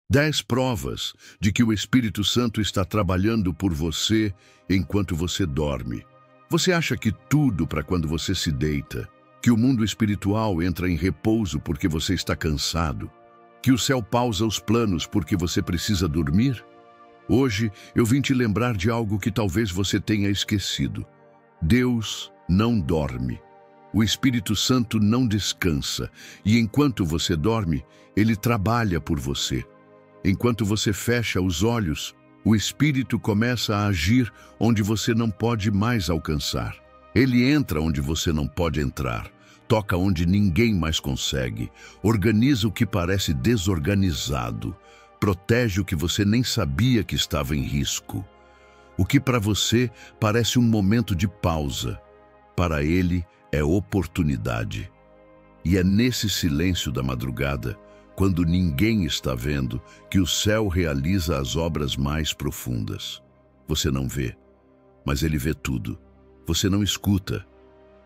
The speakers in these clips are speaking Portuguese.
10 provas de que o Espírito Santo está trabalhando por você enquanto você dorme. Você acha que tudo para quando você se deita, que o mundo espiritual entra em repouso porque você está cansado, que o céu pausa os planos porque você precisa dormir? Hoje eu vim te lembrar de algo que talvez você tenha esquecido. Deus não dorme. O Espírito Santo não descansa, e enquanto você dorme, ele trabalha por você. Enquanto você fecha os olhos, o Espírito começa a agir onde você não pode mais alcançar. Ele entra onde você não pode entrar, toca onde ninguém mais consegue, organiza o que parece desorganizado, protege o que você nem sabia que estava em risco. O que para você parece um momento de pausa, para ele é oportunidade. E é nesse silêncio da madrugada, quando ninguém está vendo, que o céu realiza as obras mais profundas. Você não vê, mas ele vê tudo. Você não escuta,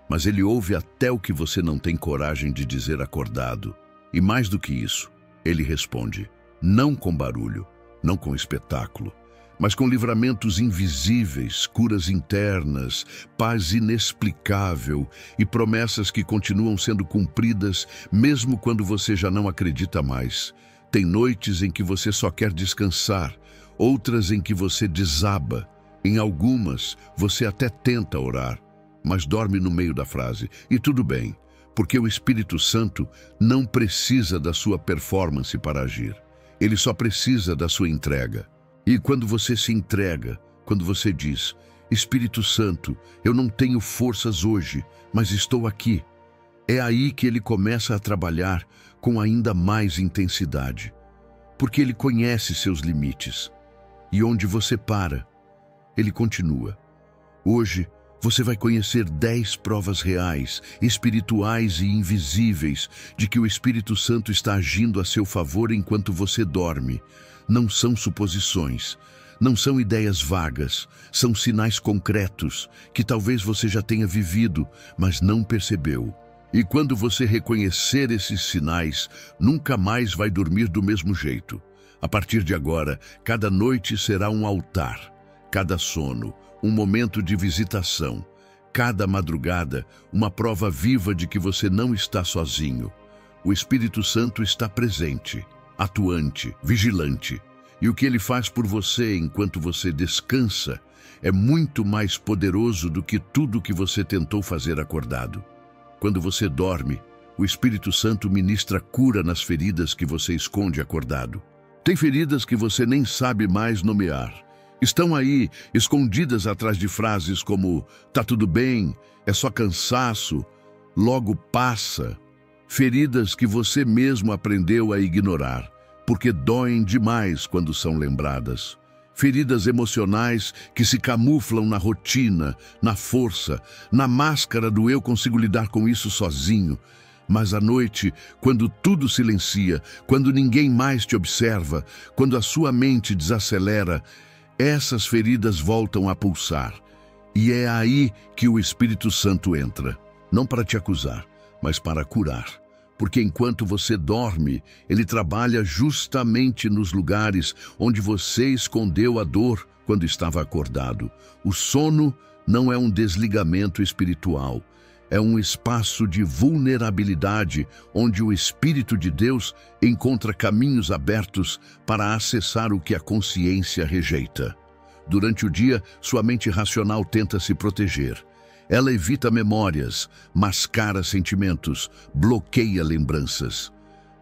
mas ele ouve até o que você não tem coragem de dizer acordado. E mais do que isso, ele responde, não com barulho, não com espetáculo, mas com livramentos invisíveis, curas internas, paz inexplicável e promessas que continuam sendo cumpridas mesmo quando você já não acredita mais. Tem noites em que você só quer descansar, outras em que você desaba. Em algumas, você até tenta orar, mas dorme no meio da frase. E tudo bem, porque o Espírito Santo não precisa da sua performance para agir. Ele só precisa da sua entrega. E quando você se entrega, quando você diz, Espírito Santo, eu não tenho forças hoje, mas estou aqui, é aí que ele começa a trabalhar com ainda mais intensidade. Porque ele conhece seus limites. E onde você para, ele continua. Hoje, você vai conhecer 10 provas reais, espirituais e invisíveis de que o Espírito Santo está agindo a seu favor enquanto você dorme. Não são suposições, não são ideias vagas, são sinais concretos que talvez você já tenha vivido, mas não percebeu. E quando você reconhecer esses sinais, nunca mais vai dormir do mesmo jeito. A partir de agora, cada noite será um altar, cada sono, um momento de visitação, cada madrugada, uma prova viva de que você não está sozinho. O Espírito Santo está presente, atuante, vigilante. E o que ele faz por você enquanto você descansa é muito mais poderoso do que tudo que você tentou fazer acordado. Quando você dorme, o Espírito Santo ministra cura nas feridas que você esconde acordado. Tem feridas que você nem sabe mais nomear. Estão aí, escondidas atrás de frases como "tá tudo bem", "é só cansaço", "logo passa". Feridas que você mesmo aprendeu a ignorar, porque doem demais quando são lembradas. Feridas emocionais que se camuflam na rotina, na força, na máscara do "eu consigo lidar com isso sozinho". Mas à noite, quando tudo silencia, quando ninguém mais te observa, quando a sua mente desacelera, essas feridas voltam a pulsar. E é aí que o Espírito Santo entra, não para te acusar, mas para curar. Porque enquanto você dorme, ele trabalha justamente nos lugares onde você escondeu a dor quando estava acordado. O sono não é um desligamento espiritual, é um espaço de vulnerabilidade onde o Espírito de Deus encontra caminhos abertos para acessar o que a consciência rejeita. Durante o dia, sua mente racional tenta se proteger. Ela evita memórias, mascara sentimentos, bloqueia lembranças.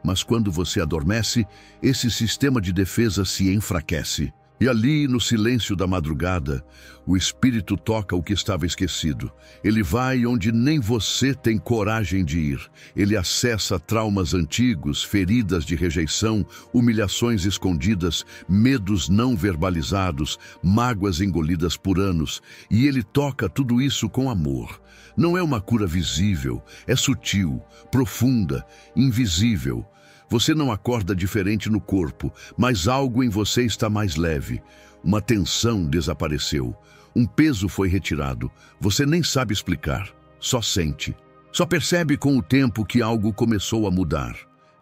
Mas quando você adormece, esse sistema de defesa se enfraquece. E ali, no silêncio da madrugada, o Espírito toca o que estava esquecido. Ele vai onde nem você tem coragem de ir. Ele acessa traumas antigos, feridas de rejeição, humilhações escondidas, medos não verbalizados, mágoas engolidas por anos. E ele toca tudo isso com amor. Não é uma cura visível, é sutil, profunda, invisível. Você não acorda diferente no corpo, mas algo em você está mais leve. Uma tensão desapareceu. Um peso foi retirado. Você nem sabe explicar, só sente. Só percebe com o tempo que algo começou a mudar.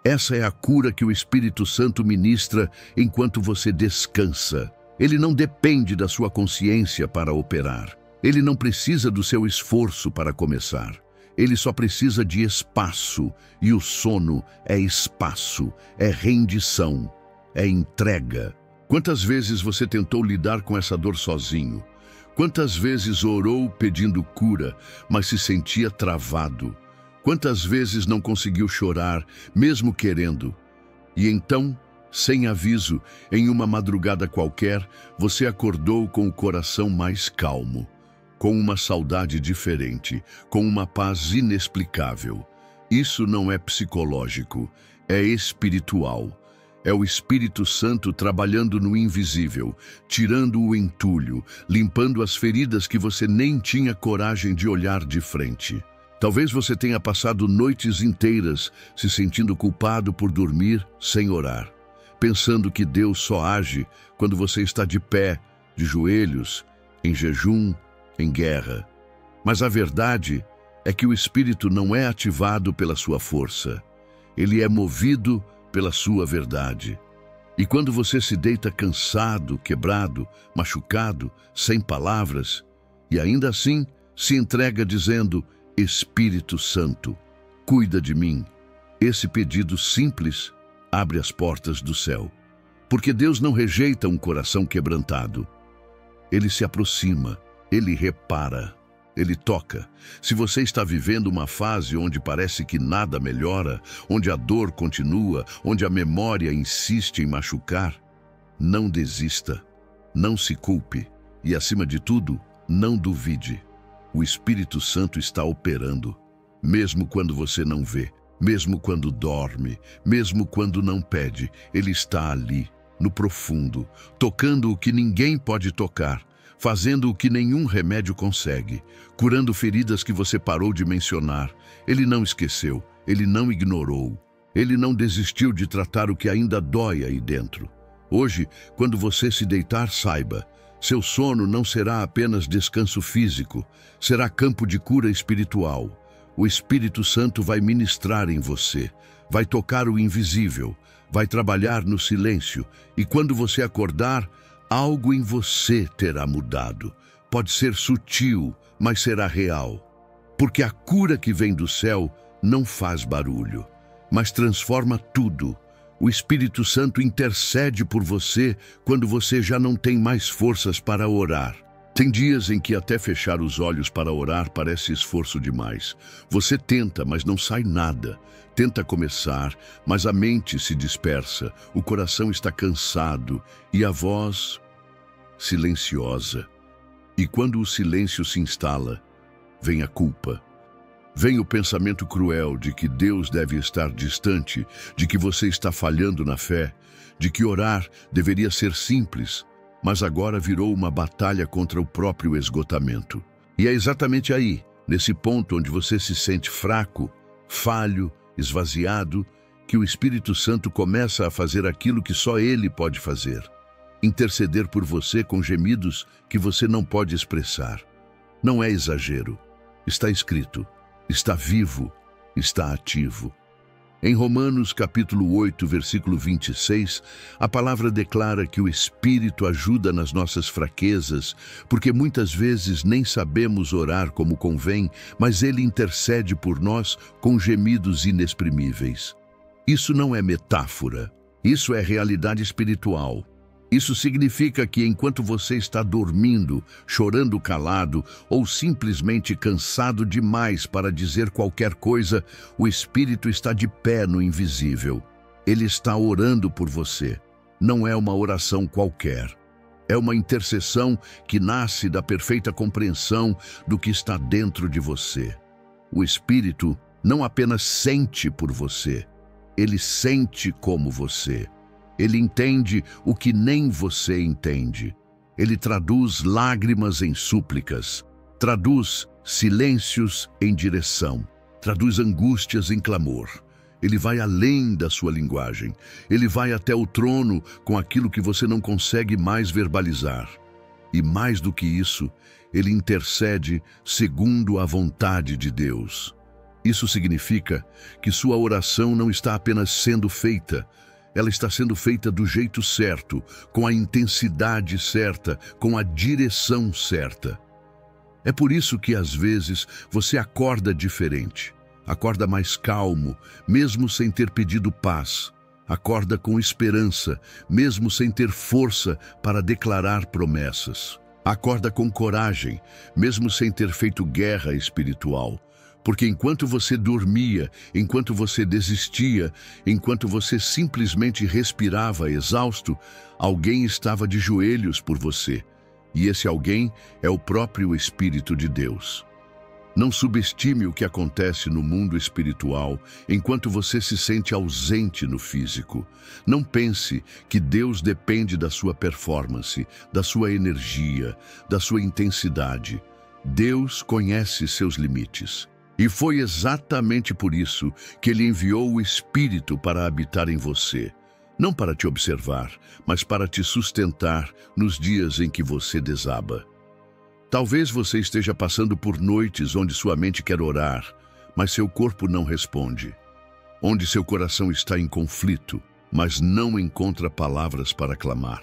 Essa é a cura que o Espírito Santo ministra enquanto você descansa. Ele não depende da sua consciência para operar. Ele não precisa do seu esforço para começar. Ele só precisa de espaço, e o sono é espaço, é rendição, é entrega. Quantas vezes você tentou lidar com essa dor sozinho? Quantas vezes orou pedindo cura, mas se sentia travado? Quantas vezes não conseguiu chorar, mesmo querendo? E então, sem aviso, em uma madrugada qualquer, você acordou com o coração mais calmo, com uma saudade diferente, com uma paz inexplicável. Isso não é psicológico, é espiritual. É o Espírito Santo trabalhando no invisível, tirando o entulho, limpando as feridas que você nem tinha coragem de olhar de frente. Talvez você tenha passado noites inteiras se sentindo culpado por dormir sem orar, pensando que Deus só age quando você está de pé, de joelhos, em jejum, em guerra. Mas a verdade é que o Espírito não é ativado pela sua força. Ele é movido pela sua verdade. E quando você se deita cansado, quebrado, machucado, sem palavras, e ainda assim se entrega dizendo: Espírito Santo, cuida de mim. Esse pedido simples abre as portas do céu. Porque Deus não rejeita um coração quebrantado. Ele se aproxima, Ele repara, Ele toca. Se você está vivendo uma fase onde parece que nada melhora, onde a dor continua, onde a memória insiste em machucar, não desista, não se culpe e, acima de tudo, não duvide. O Espírito Santo está operando, mesmo quando você não vê, mesmo quando dorme, mesmo quando não pede. Ele está ali, no profundo, tocando o que ninguém pode tocar, fazendo o que nenhum remédio consegue, curando feridas que você parou de mencionar. Ele não esqueceu, ele não ignorou, ele não desistiu de tratar o que ainda dói aí dentro. Hoje, quando você se deitar, saiba, seu sono não será apenas descanso físico, será campo de cura espiritual. O Espírito Santo vai ministrar em você, vai tocar o invisível, vai trabalhar no silêncio, e quando você acordar, algo em você terá mudado. Pode ser sutil, mas será real. Porque a cura que vem do céu não faz barulho, mas transforma tudo. O Espírito Santo intercede por você quando você já não tem mais forças para orar. Tem dias em que até fechar os olhos para orar parece esforço demais. Você tenta, mas não sai nada. Tenta começar, mas a mente se dispersa, o coração está cansado e a voz silenciosa. E quando o silêncio se instala, vem a culpa. Vem o pensamento cruel de que Deus deve estar distante, de que você está falhando na fé, de que orar deveria ser simples, mas agora virou uma batalha contra o próprio esgotamento. E é exatamente aí, nesse ponto onde você se sente fraco, falho, esvaziado, que o Espírito Santo começa a fazer aquilo que só Ele pode fazer: interceder por você com gemidos que você não pode expressar. Não é exagero. Está escrito. Está vivo, está ativo. Em Romanos capítulo 8, versículo 26, a palavra declara que o Espírito ajuda nas nossas fraquezas, porque muitas vezes nem sabemos orar como convém, mas Ele intercede por nós com gemidos inexprimíveis. Isso não é metáfora, isso é realidade espiritual. Isso significa que enquanto você está dormindo, chorando calado ou simplesmente cansado demais para dizer qualquer coisa, o Espírito está de pé no invisível. Ele está orando por você. Não é uma oração qualquer. É uma intercessão que nasce da perfeita compreensão do que está dentro de você. O Espírito não apenas sente por você, ele sente como você. Ele entende o que nem você entende. Ele traduz lágrimas em súplicas, traduz silêncios em direção, traduz angústias em clamor. Ele vai além da sua linguagem. Ele vai até o trono com aquilo que você não consegue mais verbalizar. E mais do que isso, ele intercede segundo a vontade de Deus. Isso significa que sua oração não está apenas sendo feita, ela está sendo feita do jeito certo, com a intensidade certa, com a direção certa. É por isso que, às vezes, você acorda diferente, acorda mais calmo, mesmo sem ter pedido paz, acorda com esperança, mesmo sem ter força para declarar promessas, acorda com coragem, mesmo sem ter feito guerra espiritual. Porque enquanto você dormia, enquanto você desistia, enquanto você simplesmente respirava exausto, alguém estava de joelhos por você. E esse alguém é o próprio Espírito de Deus. Não subestime o que acontece no mundo espiritual enquanto você se sente ausente no físico. Não pense que Deus depende da sua performance, da sua energia, da sua intensidade. Deus conhece seus limites. E foi exatamente por isso que Ele enviou o Espírito para habitar em você. Não para te observar, mas para te sustentar nos dias em que você desaba. Talvez você esteja passando por noites onde sua mente quer orar, mas seu corpo não responde. Onde seu coração está em conflito, mas não encontra palavras para clamar.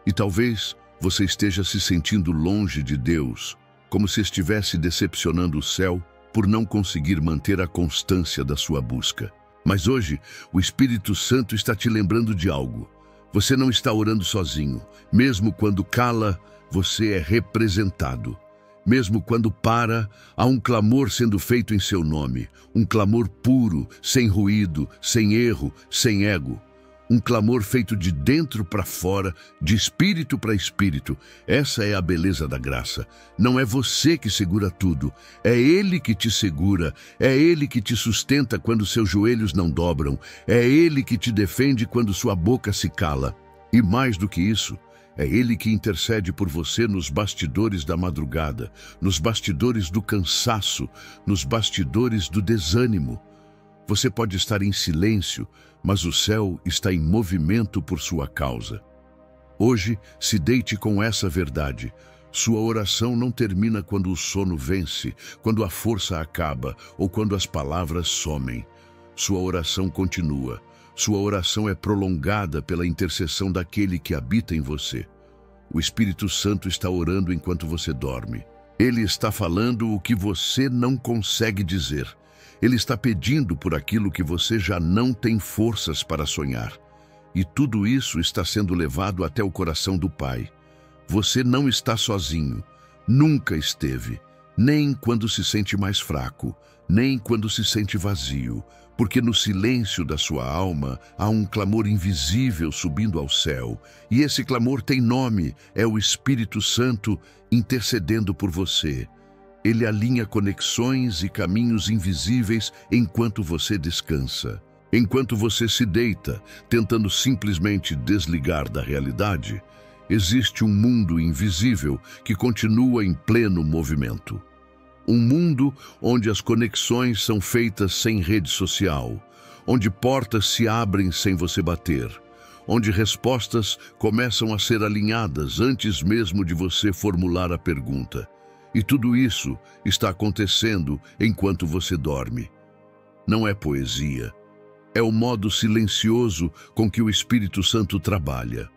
E talvez você esteja se sentindo longe de Deus, como se estivesse decepcionando o céu por não conseguir manter a constância da sua busca. Mas hoje, o Espírito Santo está te lembrando de algo. Você não está orando sozinho. Mesmo quando cala, você é representado. Mesmo quando para, há um clamor sendo feito em seu nome. Um clamor puro, sem ruído, sem erro, sem ego. Um clamor feito de dentro para fora, de espírito para espírito. Essa é a beleza da graça. Não é você que segura tudo, é Ele que te segura, é Ele que te sustenta quando seus joelhos não dobram, é Ele que te defende quando sua boca se cala. E mais do que isso, é Ele que intercede por você nos bastidores da madrugada, nos bastidores do cansaço, nos bastidores do desânimo. Você pode estar em silêncio, mas o céu está em movimento por sua causa. Hoje, se deite com essa verdade. Sua oração não termina quando o sono vence, quando a força acaba ou quando as palavras somem. Sua oração continua. Sua oração é prolongada pela intercessão daquele que habita em você. O Espírito Santo está orando enquanto você dorme. Ele está falando o que você não consegue dizer. Ele está pedindo por aquilo que você já não tem forças para sonhar. E tudo isso está sendo levado até o coração do Pai. Você não está sozinho, nunca esteve, nem quando se sente mais fraco, nem quando se sente vazio, porque no silêncio da sua alma há um clamor invisível subindo ao céu, e esse clamor tem nome, é o Espírito Santo intercedendo por você. Ele alinha conexões e caminhos invisíveis enquanto você descansa. Enquanto você se deita, tentando simplesmente desligar da realidade, existe um mundo invisível que continua em pleno movimento. Um mundo onde as conexões são feitas sem rede social, onde portas se abrem sem você bater, onde respostas começam a ser alinhadas antes mesmo de você formular a pergunta. E tudo isso está acontecendo enquanto você dorme. Não é poesia. É o modo silencioso com que o Espírito Santo trabalha.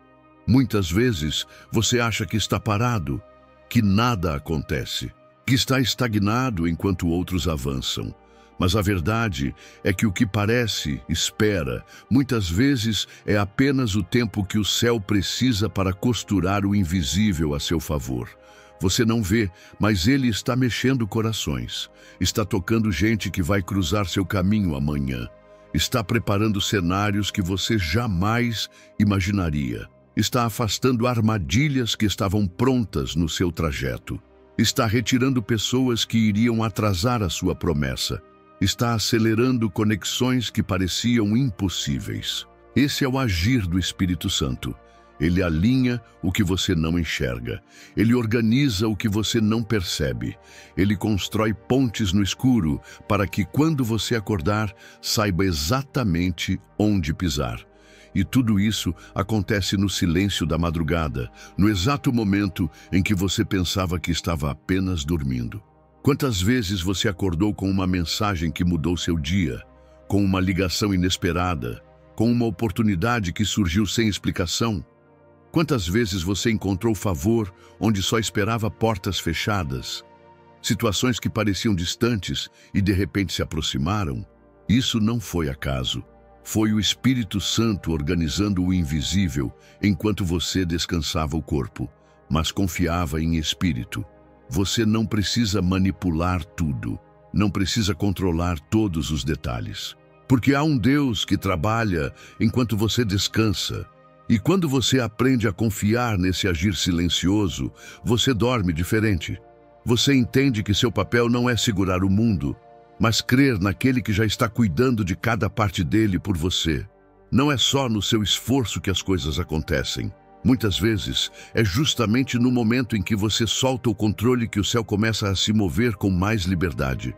Muitas vezes você acha que está parado, que nada acontece, que está estagnado enquanto outros avançam. Mas a verdade é que o que parece, espera, muitas vezes é apenas o tempo que o céu precisa para costurar o invisível a seu favor. Você não vê, mas Ele está mexendo corações. Está tocando gente que vai cruzar seu caminho amanhã. Está preparando cenários que você jamais imaginaria. Está afastando armadilhas que estavam prontas no seu trajeto. Está retirando pessoas que iriam atrasar a sua promessa. Está acelerando conexões que pareciam impossíveis. Esse é o agir do Espírito Santo. Ele alinha o que você não enxerga. Ele organiza o que você não percebe. Ele constrói pontes no escuro para que, quando você acordar, saiba exatamente onde pisar. E tudo isso acontece no silêncio da madrugada, no exato momento em que você pensava que estava apenas dormindo. Quantas vezes você acordou com uma mensagem que mudou seu dia, com uma ligação inesperada, com uma oportunidade que surgiu sem explicação? Quantas vezes você encontrou favor onde só esperava portas fechadas? Situações que pareciam distantes e de repente se aproximaram? Isso não foi acaso. Foi o Espírito Santo organizando o invisível enquanto você descansava o corpo, mas confiava em espírito. Você não precisa manipular tudo, não precisa controlar todos os detalhes. Porque há um Deus que trabalha enquanto você descansa. E quando você aprende a confiar nesse agir silencioso, você dorme diferente. Você entende que seu papel não é segurar o mundo, mas crer naquele que já está cuidando de cada parte dele por você. Não é só no seu esforço que as coisas acontecem. Muitas vezes, é justamente no momento em que você solta o controle que o céu começa a se mover com mais liberdade.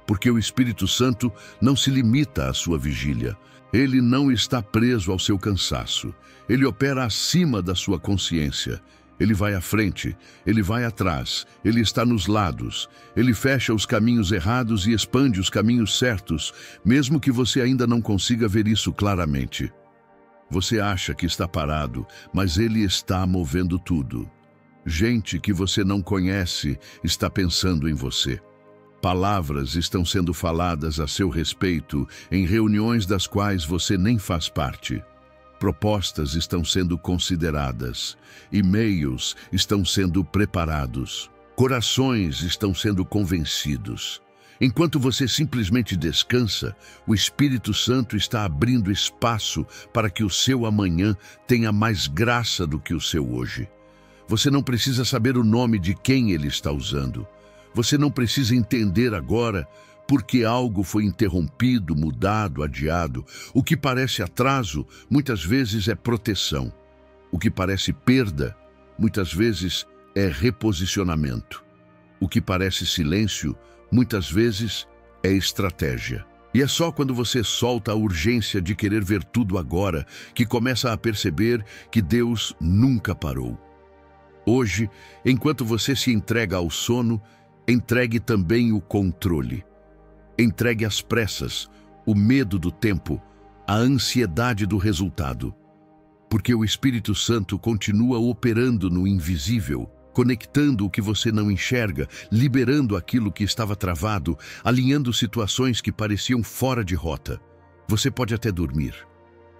Porque o Espírito Santo não se limita à sua vigília. Ele não está preso ao seu cansaço. Ele opera acima da sua consciência. Ele vai à frente, ele vai atrás, ele está nos lados. Ele fecha os caminhos errados e expande os caminhos certos, mesmo que você ainda não consiga ver isso claramente. Você acha que está parado, mas ele está movendo tudo. Gente que você não conhece está pensando em você. Palavras estão sendo faladas a seu respeito em reuniões das quais você nem faz parte. Propostas estão sendo consideradas. E-mails estão sendo preparados. Corações estão sendo convencidos. Enquanto você simplesmente descansa, o Espírito Santo está abrindo espaço para que o seu amanhã tenha mais graça do que o seu hoje. Você não precisa saber o nome de quem ele está usando. Você não precisa entender agora porque algo foi interrompido, mudado, adiado. O que parece atraso, muitas vezes é proteção. O que parece perda, muitas vezes é reposicionamento. O que parece silêncio, muitas vezes é estratégia. E é só quando você solta a urgência de querer ver tudo agora que começa a perceber que Deus nunca parou. Hoje, enquanto você se entrega ao sono, entregue também o controle. Entregue as pressas, o medo do tempo, a ansiedade do resultado. Porque o Espírito Santo continua operando no invisível, conectando o que você não enxerga, liberando aquilo que estava travado, alinhando situações que pareciam fora de rota. Você pode até dormir,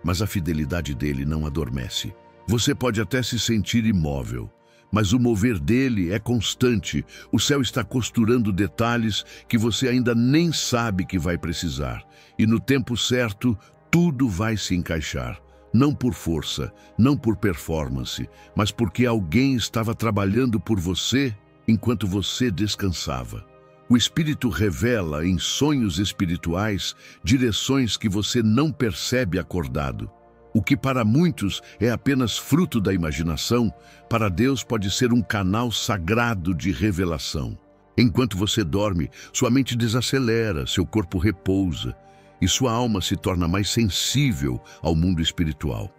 mas a fidelidade dele não adormece. Você pode até se sentir imóvel, mas o mover dele é constante. O céu está costurando detalhes que você ainda nem sabe que vai precisar. E no tempo certo, tudo vai se encaixar. Não por força, não por performance, mas porque alguém estava trabalhando por você enquanto você descansava. O Espírito revela em sonhos espirituais direções que você não percebe acordado. O que para muitos é apenas fruto da imaginação, para Deus pode ser um canal sagrado de revelação. Enquanto você dorme, sua mente desacelera, seu corpo repousa e sua alma se torna mais sensível ao mundo espiritual.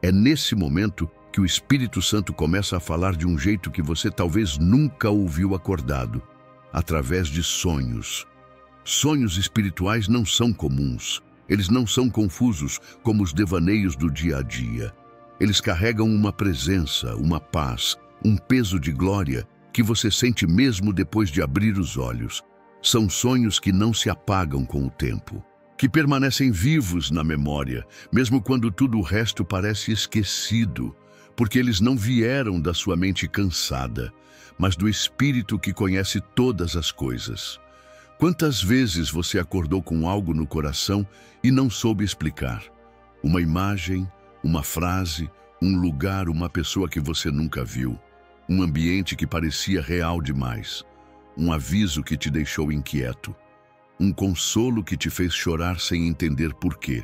É nesse momento que o Espírito Santo começa a falar de um jeito que você talvez nunca ouviu acordado, através de sonhos. Sonhos espirituais não são comuns. Eles não são confusos como os devaneios do dia a dia. Eles carregam uma presença, uma paz, um peso de glória que você sente mesmo depois de abrir os olhos. São sonhos que não se apagam com o tempo, que permanecem vivos na memória, mesmo quando tudo o resto parece esquecido, porque eles não vieram da sua mente cansada, mas do Espírito que conhece todas as coisas. Quantas vezes você acordou com algo no coração e não soube explicar? Uma imagem, uma frase, um lugar, uma pessoa que você nunca viu, um ambiente que parecia real demais, um aviso que te deixou inquieto, um consolo que te fez chorar sem entender por quê.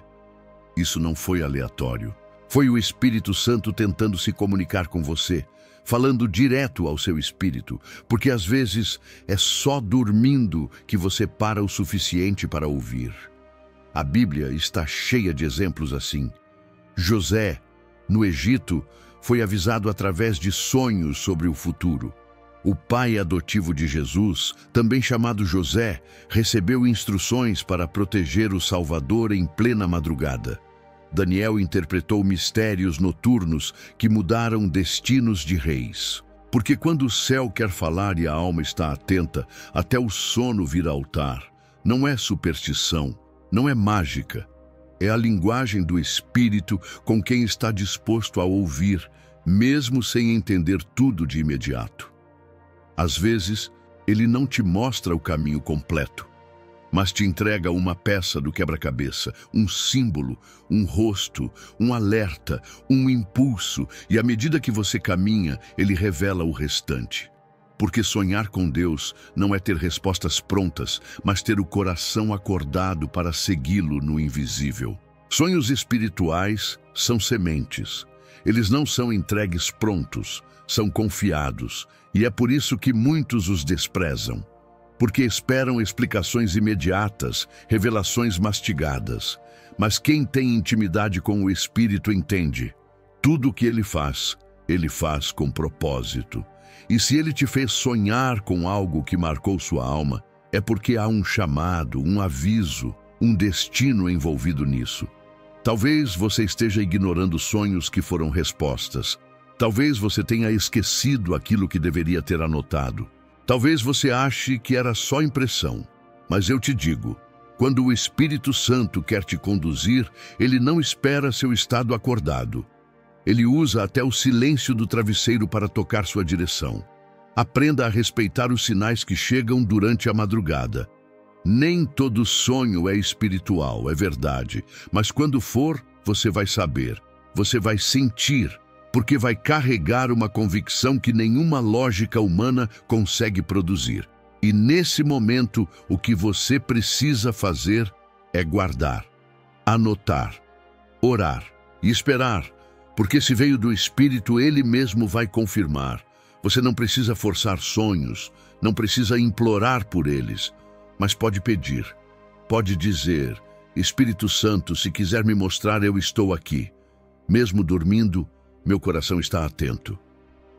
Isso não foi aleatório. Foi o Espírito Santo tentando se comunicar com você, falando direto ao seu espírito, porque às vezes é só dormindo que você para o suficiente para ouvir. A Bíblia está cheia de exemplos assim. José, no Egito, foi avisado através de sonhos sobre o futuro. O pai adotivo de Jesus, também chamado José, recebeu instruções para proteger o Salvador em plena madrugada. Daniel interpretou mistérios noturnos que mudaram destinos de reis. Porque quando o céu quer falar e a alma está atenta, até o sono vira altar. Não é superstição, não é mágica. É a linguagem do Espírito com quem está disposto a ouvir, mesmo sem entender tudo de imediato. Às vezes, ele não te mostra o caminho completo, mas te entrega uma peça do quebra-cabeça, um símbolo, um rosto, um alerta, um impulso, e à medida que você caminha, ele revela o restante. Porque sonhar com Deus não é ter respostas prontas, mas ter o coração acordado para segui-lo no invisível. Sonhos espirituais são sementes. Eles não são entregues prontos, são confiados, e é por isso que muitos os desprezam. Porque esperam explicações imediatas, revelações mastigadas. Mas quem tem intimidade com o Espírito entende. Tudo o que ele faz com propósito. E se ele te fez sonhar com algo que marcou sua alma, é porque há um chamado, um aviso, um destino envolvido nisso. Talvez você esteja ignorando sonhos que foram respostas. Talvez você tenha esquecido aquilo que deveria ter anotado. Talvez você ache que era só impressão. Mas eu te digo, quando o Espírito Santo quer te conduzir, ele não espera seu estado acordado. Ele usa até o silêncio do travesseiro para tocar sua direção. Aprenda a respeitar os sinais que chegam durante a madrugada. Nem todo sonho é espiritual, é verdade. Mas quando for, você vai saber. Você vai sentir, porque vai carregar uma convicção que nenhuma lógica humana consegue produzir. E nesse momento, o que você precisa fazer é guardar, anotar, orar e esperar. Porque se veio do Espírito, ele mesmo vai confirmar. Você não precisa forçar sonhos, não precisa implorar por eles, mas pode pedir, pode dizer: Espírito Santo, se quiser me mostrar, eu estou aqui. Mesmo dormindo, meu coração está atento.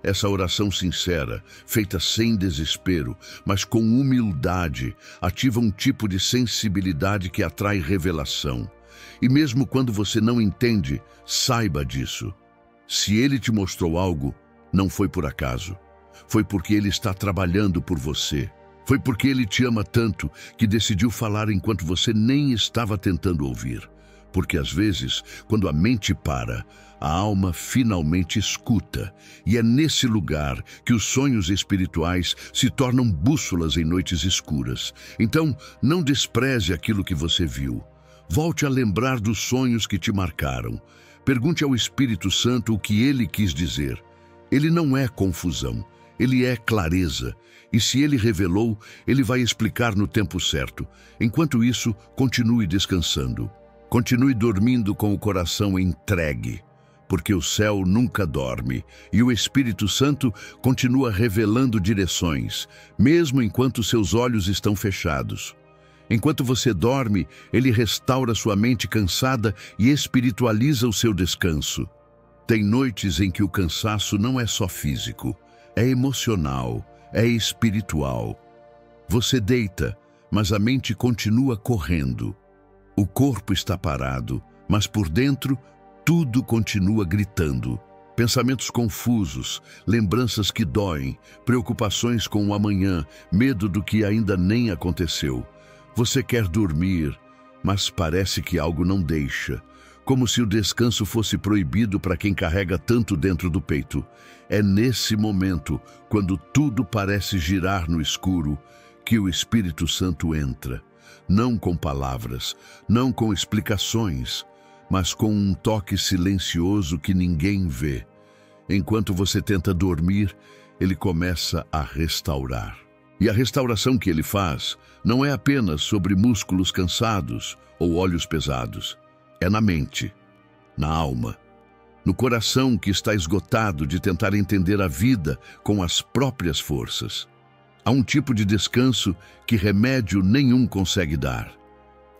Essa oração sincera, feita sem desespero, mas com humildade, ativa um tipo de sensibilidade que atrai revelação. E mesmo quando você não entende, saiba disso. Se ele te mostrou algo, não foi por acaso. Foi porque ele está trabalhando por você. Foi porque ele te ama tanto que decidiu falar enquanto você nem estava tentando ouvir. Porque às vezes, quando a mente para, a alma finalmente escuta. E é nesse lugar que os sonhos espirituais se tornam bússolas em noites escuras. Então, não despreze aquilo que você viu. Volte a lembrar dos sonhos que te marcaram. Pergunte ao Espírito Santo o que ele quis dizer. Ele não é confusão, ele é clareza. E se ele revelou, ele vai explicar no tempo certo. Enquanto isso, continue descansando. Continue dormindo com o coração entregue, porque o céu nunca dorme e o Espírito Santo continua revelando direções, mesmo enquanto seus olhos estão fechados. Enquanto você dorme, ele restaura sua mente cansada e espiritualiza o seu descanso. Tem noites em que o cansaço não é só físico, é emocional, é espiritual. Você deita, mas a mente continua correndo. O corpo está parado, mas por dentro tudo continua gritando. Pensamentos confusos, lembranças que doem, preocupações com o amanhã, medo do que ainda nem aconteceu. Você quer dormir, mas parece que algo não deixa. Como se o descanso fosse proibido para quem carrega tanto dentro do peito. É nesse momento, quando tudo parece girar no escuro, que o Espírito Santo entra. Não com palavras, não com explicações, mas com um toque silencioso que ninguém vê. Enquanto você tenta dormir, ele começa a restaurar. E a restauração que ele faz não é apenas sobre músculos cansados ou olhos pesados. É na mente, na alma, no coração que está esgotado de tentar entender a vida com as próprias forças. Há um tipo de descanso que remédio nenhum consegue dar.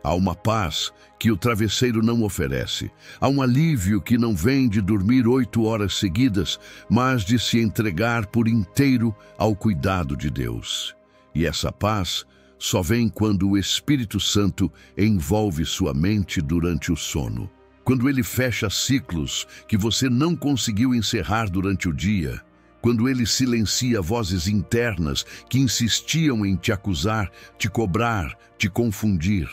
Há uma paz que o travesseiro não oferece. Há um alívio que não vem de dormir 8 horas seguidas, mas de se entregar por inteiro ao cuidado de Deus. E essa paz só vem quando o Espírito Santo envolve sua mente durante o sono. Quando ele fecha ciclos que você não conseguiu encerrar durante o dia. Quando ele silencia vozes internas que insistiam em te acusar, te cobrar, te confundir.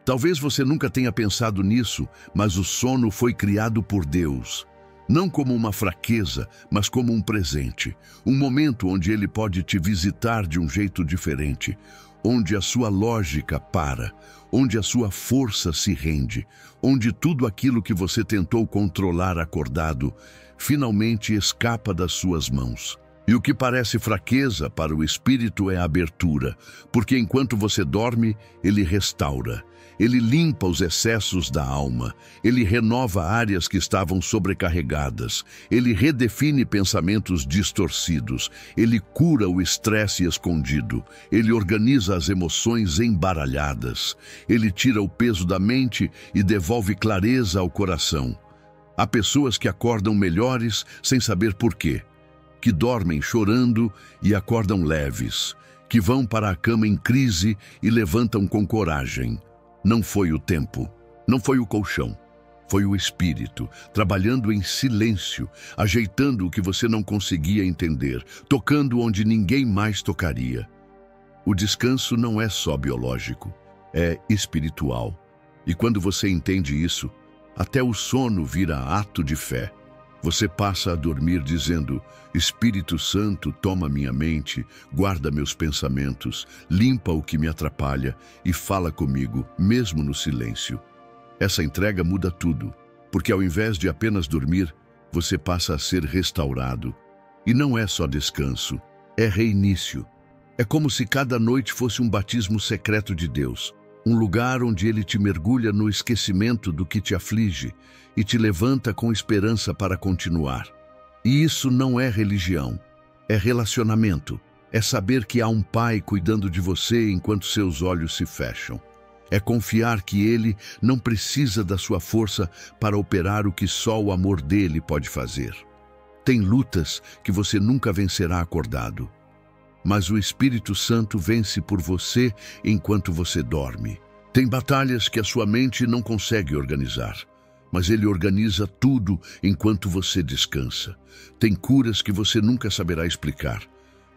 Talvez você nunca tenha pensado nisso, mas o sono foi criado por Deus. Não como uma fraqueza, mas como um presente. Um momento onde ele pode te visitar de um jeito diferente. Onde a sua lógica para. Onde a sua força se rende. Onde tudo aquilo que você tentou controlar acordado finalmente escapa das suas mãos. E o que parece fraqueza para o espírito é abertura, porque enquanto você dorme, ele restaura. Ele limpa os excessos da alma, ele renova áreas que estavam sobrecarregadas, ele redefine pensamentos distorcidos, ele cura o estresse escondido, ele organiza as emoções embaralhadas, ele tira o peso da mente e devolve clareza ao coração. Há pessoas que acordam melhores sem saber por quê, que dormem chorando e acordam leves, que vão para a cama em crise e levantam com coragem. Não foi o tempo, não foi o colchão, foi o Espírito, trabalhando em silêncio, ajeitando o que você não conseguia entender, tocando onde ninguém mais tocaria. O descanso não é só biológico, é espiritual. E quando você entende isso, até o sono vira ato de fé. Você passa a dormir dizendo: Espírito Santo, toma minha mente, guarda meus pensamentos, limpa o que me atrapalha e fala comigo, mesmo no silêncio. Essa entrega muda tudo, porque ao invés de apenas dormir, você passa a ser restaurado. E não é só descanso, é reinício. É como se cada noite fosse um batismo secreto de Deus. Um lugar onde ele te mergulha no esquecimento do que te aflige e te levanta com esperança para continuar. E isso não é religião, é relacionamento. É saber que há um pai cuidando de você enquanto seus olhos se fecham. É confiar que ele não precisa da sua força para operar o que só o amor dele pode fazer. Tem lutas que você nunca vencerá acordado. Mas o Espírito Santo vence por você enquanto você dorme. Tem batalhas que a sua mente não consegue organizar, mas ele organiza tudo enquanto você descansa. Tem curas que você nunca saberá explicar,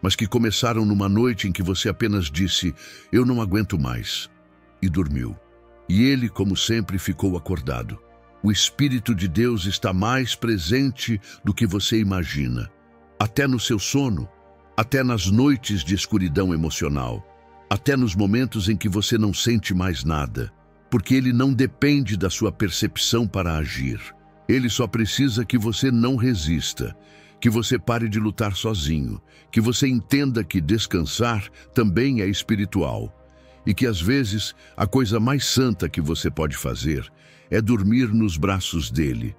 mas que começaram numa noite em que você apenas disse: eu não aguento mais, e dormiu. E ele, como sempre, ficou acordado. O Espírito de Deus está mais presente do que você imagina, até no seu sono. Até nas noites de escuridão emocional, até nos momentos em que você não sente mais nada, porque ele não depende da sua percepção para agir. Ele só precisa que você não resista, que você pare de lutar sozinho, que você entenda que descansar também é espiritual e que às vezes a coisa mais santa que você pode fazer é dormir nos braços dele.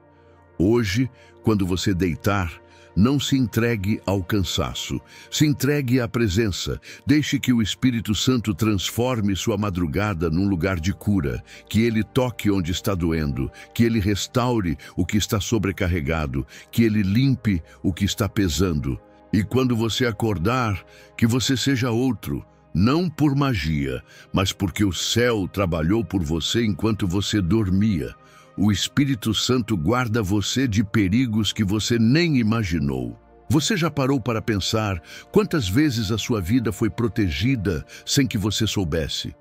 Hoje, quando você deitar, não se entregue ao cansaço, se entregue à presença. Deixe que o Espírito Santo transforme sua madrugada num lugar de cura, que ele toque onde está doendo, que ele restaure o que está sobrecarregado, que ele limpe o que está pesando. E quando você acordar, que você seja outro, não por magia, mas porque o céu trabalhou por você enquanto você dormia. O Espírito Santo guarda você de perigos que você nem imaginou. Você já parou para pensar quantas vezes a sua vida foi protegida sem que você soubesse?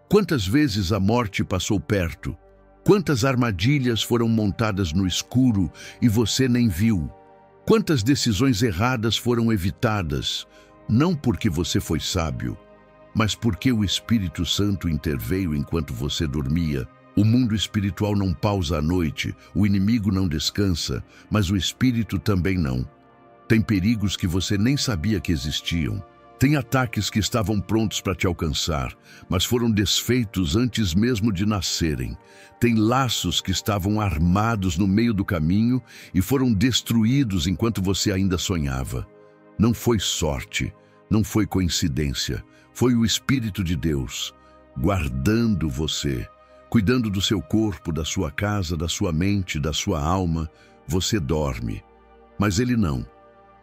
Quantas vezes a morte passou perto? Quantas armadilhas foram montadas no escuro e você nem viu? Quantas decisões erradas foram evitadas, não porque você foi sábio, mas porque o Espírito Santo interveio enquanto você dormia? O mundo espiritual não pausa à noite, o inimigo não descansa, mas o espírito também não. Tem perigos que você nem sabia que existiam. Tem ataques que estavam prontos para te alcançar, mas foram desfeitos antes mesmo de nascerem. Tem laços que estavam armados no meio do caminho e foram destruídos enquanto você ainda sonhava. Não foi sorte, não foi coincidência, foi o Espírito de Deus guardando você. cuidando do seu corpo, da sua casa, da sua mente, da sua alma. Você dorme. Mas ele não.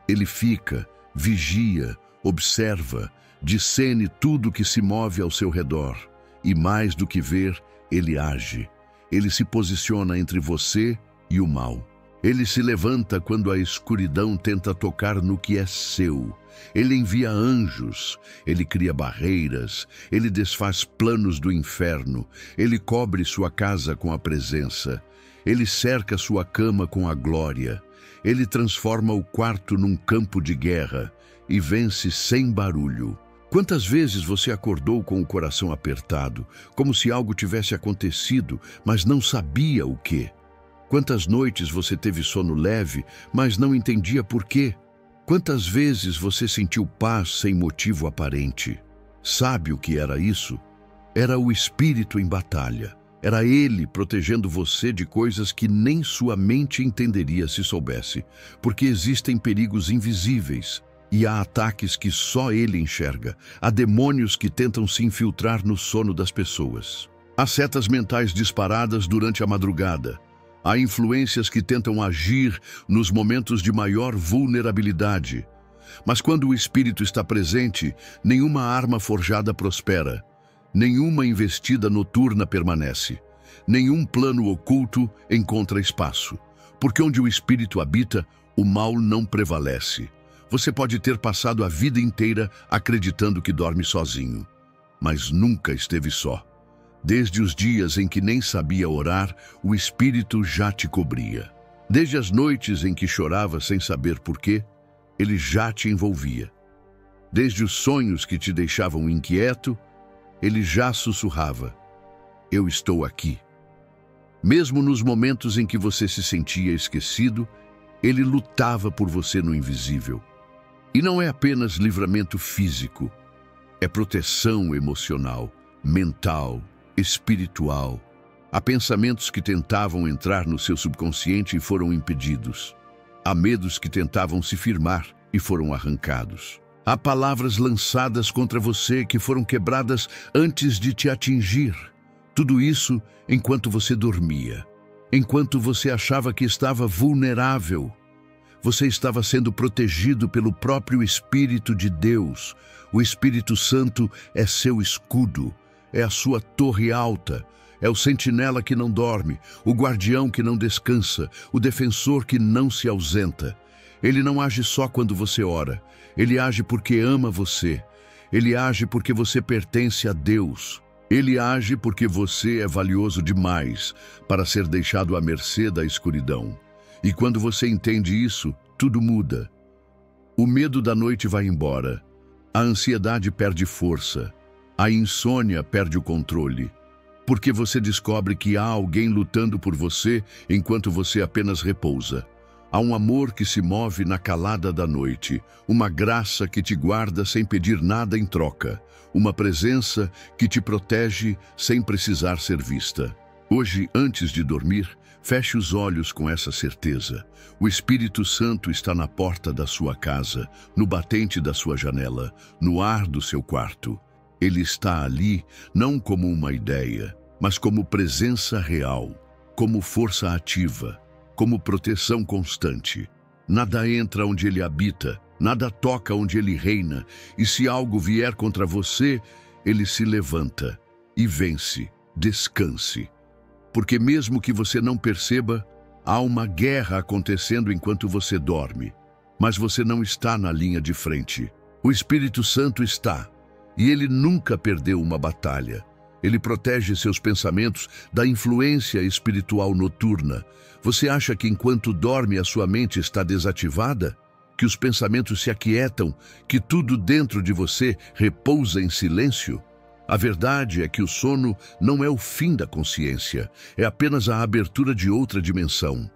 Ele fica, vigia, observa, discerne tudo que se move ao seu redor. E mais do que ver, ele age. Ele se posiciona entre você e o mal. Ele se levanta quando a escuridão tenta tocar no que é seu. Ele envia anjos, ele cria barreiras, ele desfaz planos do inferno, ele cobre sua casa com a presença, ele cerca sua cama com a glória, ele transforma o quarto num campo de guerra e vence sem barulho. Quantas vezes você acordou com o coração apertado, como se algo tivesse acontecido, mas não sabia o quê? Quantas noites você teve sono leve, mas não entendia por quê? Quantas vezes você sentiu paz sem motivo aparente? Sabe o que era isso? Era o espírito em batalha. Era ele protegendo você de coisas que nem sua mente entenderia se soubesse, porque existem perigos invisíveis e há ataques que só ele enxerga. Há demônios que tentam se infiltrar no sono das pessoas. Há setas mentais disparadas durante a madrugada. Há influências que tentam agir nos momentos de maior vulnerabilidade. Mas quando o espírito está presente, nenhuma arma forjada prospera, nenhuma investida noturna permanece, nenhum plano oculto encontra espaço. Porque onde o espírito habita, o mal não prevalece. Você pode ter passado a vida inteira acreditando que dorme sozinho, mas nunca esteve só. Desde os dias em que nem sabia orar, o Espírito já te cobria. Desde as noites em que chorava sem saber porquê, ele já te envolvia. Desde os sonhos que te deixavam inquieto, ele já sussurrava: eu estou aqui. Mesmo nos momentos em que você se sentia esquecido, ele lutava por você no invisível. E não é apenas livramento físico, é proteção emocional, mental, espiritual. Há pensamentos que tentavam entrar no seu subconsciente e foram impedidos. Há medos que tentavam se firmar e foram arrancados. Há palavras lançadas contra você que foram quebradas antes de te atingir. Tudo isso enquanto você dormia, enquanto você achava que estava vulnerável. Você estava sendo protegido pelo próprio Espírito de Deus. O Espírito Santo é seu escudo. É a sua torre alta, é o sentinela que não dorme, o guardião que não descansa, o defensor que não se ausenta. Ele não age só quando você ora, ele age porque ama você. Ele age porque você pertence a Deus. Ele age porque você é valioso demais para ser deixado à mercê da escuridão. E quando você entende isso, tudo muda. O medo da noite vai embora, a ansiedade perde força, a insônia perde o controle, porque você descobre que há alguém lutando por você enquanto você apenas repousa. Há um amor que se move na calada da noite, uma graça que te guarda sem pedir nada em troca, uma presença que te protege sem precisar ser vista. Hoje, antes de dormir, feche os olhos com essa certeza. O Espírito Santo está na porta da sua casa, no batente da sua janela, no ar do seu quarto. Ele está ali não como uma ideia, mas como presença real, como força ativa, como proteção constante. Nada entra onde ele habita, nada toca onde ele reina, e se algo vier contra você, ele se levanta e vence. Descanse. Porque mesmo que você não perceba, há uma guerra acontecendo enquanto você dorme. Mas você não está na linha de frente. O Espírito Santo está. E ele nunca perdeu uma batalha. Ele protege seus pensamentos da influência espiritual noturna. Você acha que enquanto dorme a sua mente está desativada? Que os pensamentos se aquietam? Que tudo dentro de você repousa em silêncio? A verdade é que o sono não é o fim da consciência, é apenas a abertura de outra dimensão.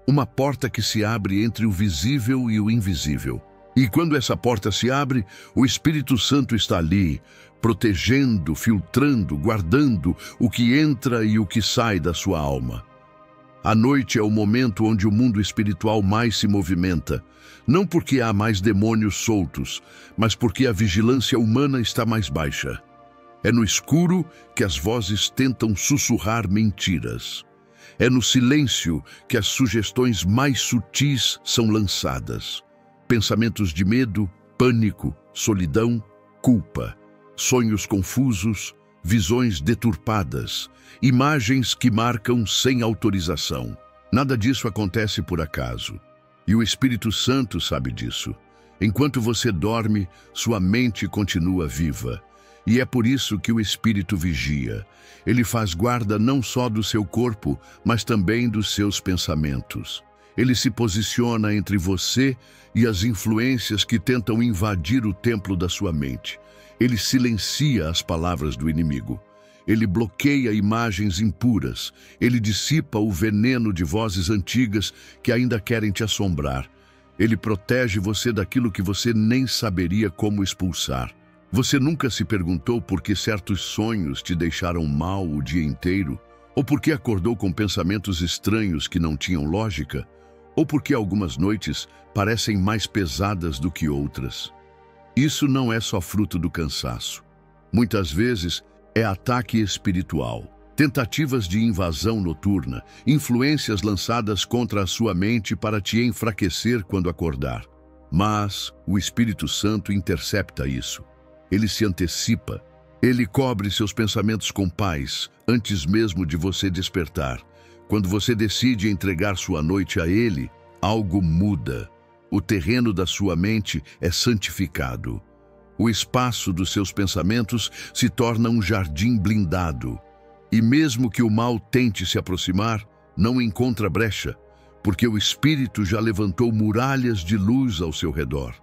Uma porta que se abre entre o visível e o invisível. E quando essa porta se abre, o Espírito Santo está ali, protegendo, filtrando, guardando o que entra e o que sai da sua alma. A noite é o momento onde o mundo espiritual mais se movimenta, não porque há mais demônios soltos, mas porque a vigilância humana está mais baixa. É no escuro que as vozes tentam sussurrar mentiras. É no silêncio que as sugestões mais sutis são lançadas. Pensamentos de medo, pânico, solidão, culpa, sonhos confusos, visões deturpadas, imagens que marcam sem autorização. Nada disso acontece por acaso. E o Espírito Santo sabe disso. Enquanto você dorme, sua mente continua viva. E é por isso que o Espírito vigia. Ele faz guarda não só do seu corpo, mas também dos seus pensamentos. Ele se posiciona entre você e as influências que tentam invadir o templo da sua mente. Ele silencia as palavras do inimigo. Ele bloqueia imagens impuras. Ele dissipa o veneno de vozes antigas que ainda querem te assombrar. Ele protege você daquilo que você nem saberia como expulsar. Você nunca se perguntou por que certos sonhos te deixaram mal o dia inteiro? Ou por que acordou com pensamentos estranhos que não tinham lógica? Ou por que algumas noites parecem mais pesadas do que outras? Isso não é só fruto do cansaço. Muitas vezes é ataque espiritual, tentativas de invasão noturna, influências lançadas contra a sua mente para te enfraquecer quando acordar. Mas o Espírito Santo intercepta isso. Ele se antecipa. Ele cobre seus pensamentos com paz antes mesmo de você despertar. Quando você decide entregar sua noite a Ele, algo muda. O terreno da sua mente é santificado. O espaço dos seus pensamentos se torna um jardim blindado. E mesmo que o mal tente se aproximar, não encontra brecha, porque o Espírito já levantou muralhas de luz ao seu redor.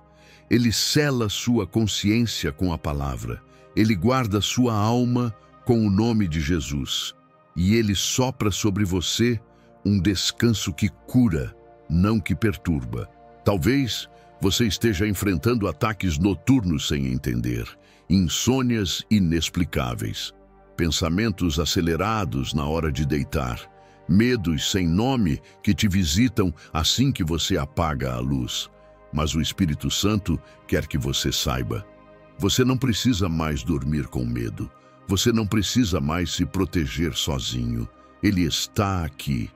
Ele sela sua consciência com a palavra. Ele guarda sua alma com o nome de Jesus. E Ele sopra sobre você um descanso que cura, não que perturba. Talvez você esteja enfrentando ataques noturnos sem entender, insônias inexplicáveis, pensamentos acelerados na hora de deitar, medos sem nome que te visitam assim que você apaga a luz. Mas o Espírito Santo quer que você saiba. Você não precisa mais dormir com medo. Você não precisa mais se proteger sozinho. Ele está aqui.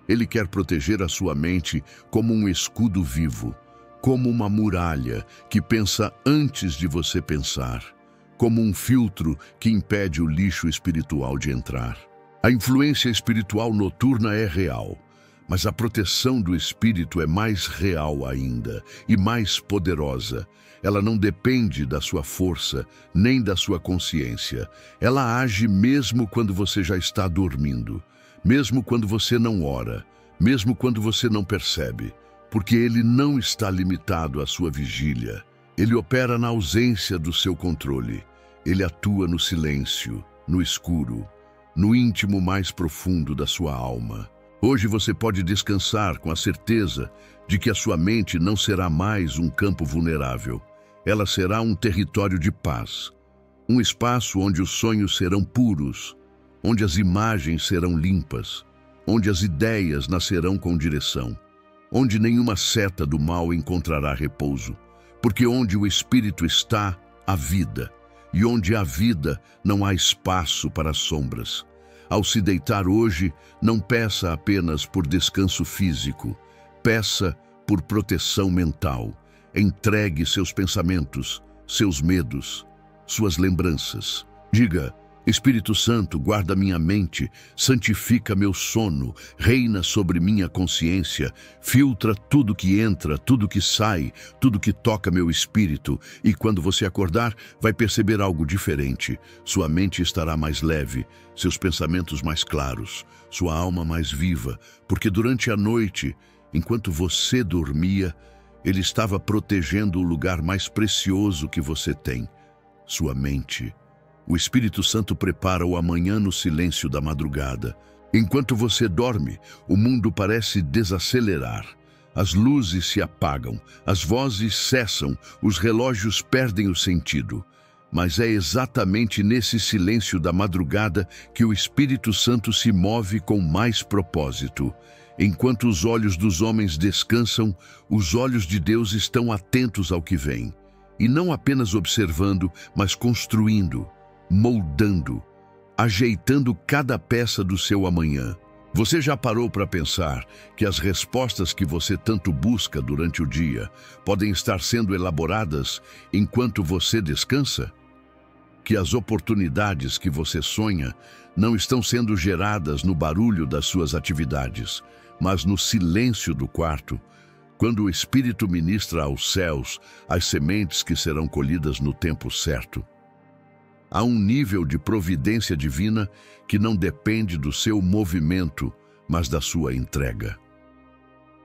Ele quer proteger a sua mente como um escudo vivo, como uma muralha que pensa antes de você pensar, como um filtro que impede o lixo espiritual de entrar. A influência espiritual noturna é real, mas a proteção do Espírito é mais real ainda e mais poderosa. Ela não depende da sua força, nem da sua consciência. Ela age mesmo quando você já está dormindo, mesmo quando você não ora, mesmo quando você não percebe, porque Ele não está limitado à sua vigília. Ele opera na ausência do seu controle. Ele atua no silêncio, no escuro, no íntimo mais profundo da sua alma. Hoje você pode descansar com a certeza de que a sua mente não será mais um campo vulnerável. Ela será um território de paz, um espaço onde os sonhos serão puros, onde as imagens serão limpas, onde as ideias nascerão com direção, onde nenhuma seta do mal encontrará repouso, porque onde o Espírito está, há vida, e onde há vida não há espaço para sombras. Ao se deitar hoje, não peça apenas por descanso físico, peça por proteção mental. Entregue seus pensamentos, seus medos, suas lembranças. Diga: Espírito Santo, guarda minha mente, santifica meu sono, reina sobre minha consciência, filtra tudo que entra, tudo que sai, tudo que toca meu espírito. E quando você acordar, vai perceber algo diferente. Sua mente estará mais leve, seus pensamentos mais claros, sua alma mais viva, porque durante a noite, enquanto você dormia, Ele estava protegendo o lugar mais precioso que você tem, sua mente. O Espírito Santo prepara o amanhã no silêncio da madrugada. Enquanto você dorme, o mundo parece desacelerar. As luzes se apagam, as vozes cessam, os relógios perdem o sentido. Mas é exatamente nesse silêncio da madrugada que o Espírito Santo se move com mais propósito. Enquanto os olhos dos homens descansam, os olhos de Deus estão atentos ao que vem. E não apenas observando, mas construindo. moldando, ajeitando cada peça do seu amanhã. Você já parou para pensar que as respostas que você tanto busca durante o dia podem estar sendo elaboradas enquanto você descansa? Que as oportunidades que você sonha não estão sendo geradas no barulho das suas atividades, mas no silêncio do quarto, quando o Espírito ministra aos céus as sementes que serão colhidas no tempo certo. Há um nível de providência divina que não depende do seu movimento, mas da sua entrega.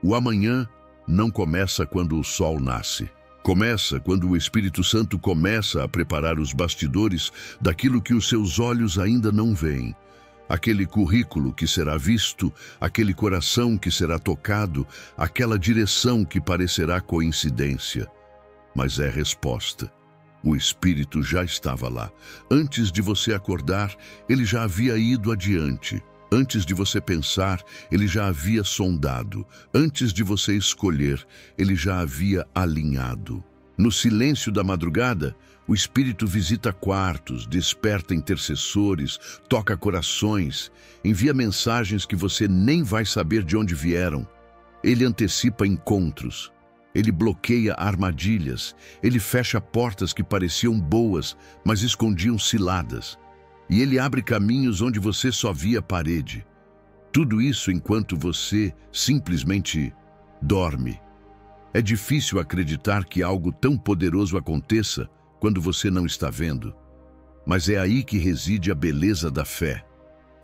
O amanhã não começa quando o sol nasce. Começa quando o Espírito Santo começa a preparar os bastidores daquilo que os seus olhos ainda não veem. Aquele currículo que será visto, aquele coração que será tocado, aquela direção que parecerá coincidência. Mas é resposta. O Espírito já estava lá. Antes de você acordar, ele já havia ido adiante. Antes de você pensar, ele já havia sondado. Antes de você escolher, ele já havia alinhado. No silêncio da madrugada, o Espírito visita quartos, desperta intercessores, toca corações, envia mensagens que você nem vai saber de onde vieram. Ele antecipa encontros. Ele bloqueia armadilhas, ele fecha portas que pareciam boas, mas escondiam ciladas. E ele abre caminhos onde você só via parede. Tudo isso enquanto você simplesmente dorme. É difícil acreditar que algo tão poderoso aconteça quando você não está vendo. Mas é aí que reside a beleza da fé.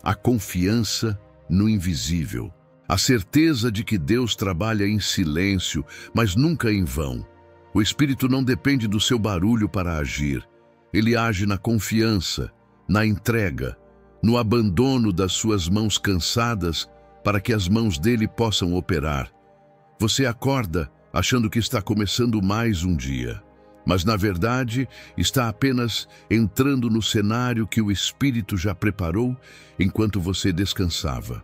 A confiança no invisível. A certeza de que Deus trabalha em silêncio, mas nunca em vão. O Espírito não depende do seu barulho para agir. Ele age na confiança, na entrega, no abandono das suas mãos cansadas para que as mãos dele possam operar. Você acorda achando que está começando mais um dia, mas na verdade está apenas entrando no cenário que o Espírito já preparou enquanto você descansava.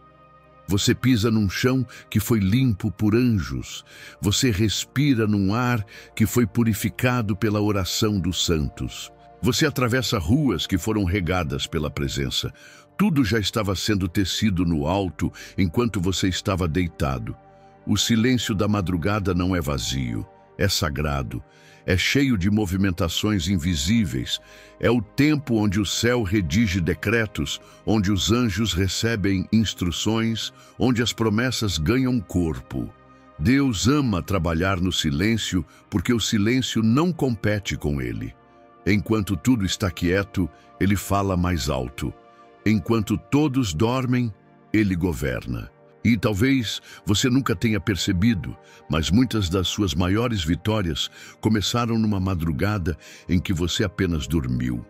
Você pisa num chão que foi limpo por anjos. Você respira num ar que foi purificado pela oração dos santos. Você atravessa ruas que foram regadas pela presença. Tudo já estava sendo tecido no alto enquanto você estava deitado. O silêncio da madrugada não é vazio, é sagrado. É cheio de movimentações invisíveis. É o tempo onde o céu redige decretos, onde os anjos recebem instruções, onde as promessas ganham corpo. Deus ama trabalhar no silêncio porque o silêncio não compete com ele. Enquanto tudo está quieto, ele fala mais alto. Enquanto todos dormem, ele governa. E talvez você nunca tenha percebido, mas muitas das suas maiores vitórias começaram numa madrugada em que você apenas dormiu,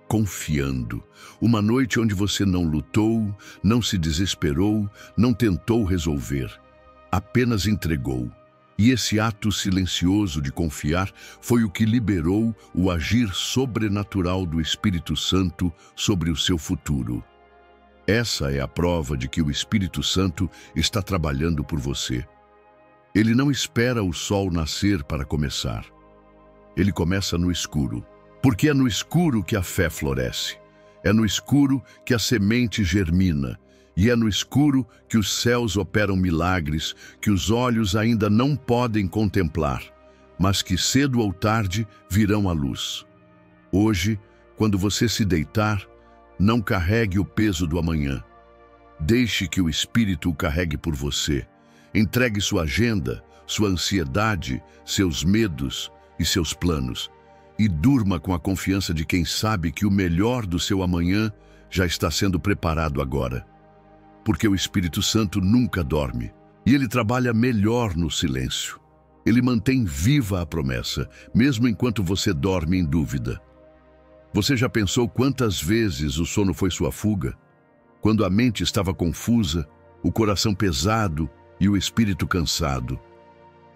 confiando. Uma noite onde você não lutou, não se desesperou, não tentou resolver, apenas entregou. E esse ato silencioso de confiar foi o que liberou o agir sobrenatural do Espírito Santo sobre o seu futuro. Essa é a prova de que o Espírito Santo está trabalhando por você. Ele não espera o sol nascer para começar. Ele começa no escuro, porque é no escuro que a fé floresce. É no escuro que a semente germina. E é no escuro que os céus operam milagres que os olhos ainda não podem contemplar, mas que cedo ou tarde virão à luz. Hoje, quando você se deitar, não carregue o peso do amanhã. Deixe que o Espírito o carregue por você. Entregue sua agenda, sua ansiedade, seus medos e seus planos. E durma com a confiança de quem sabe que o melhor do seu amanhã já está sendo preparado agora. Porque o Espírito Santo nunca dorme. E ele trabalha melhor no silêncio. Ele mantém viva a promessa, mesmo enquanto você dorme em dúvida. Você já pensou quantas vezes o sono foi sua fuga? Quando a mente estava confusa, o coração pesado e o espírito cansado.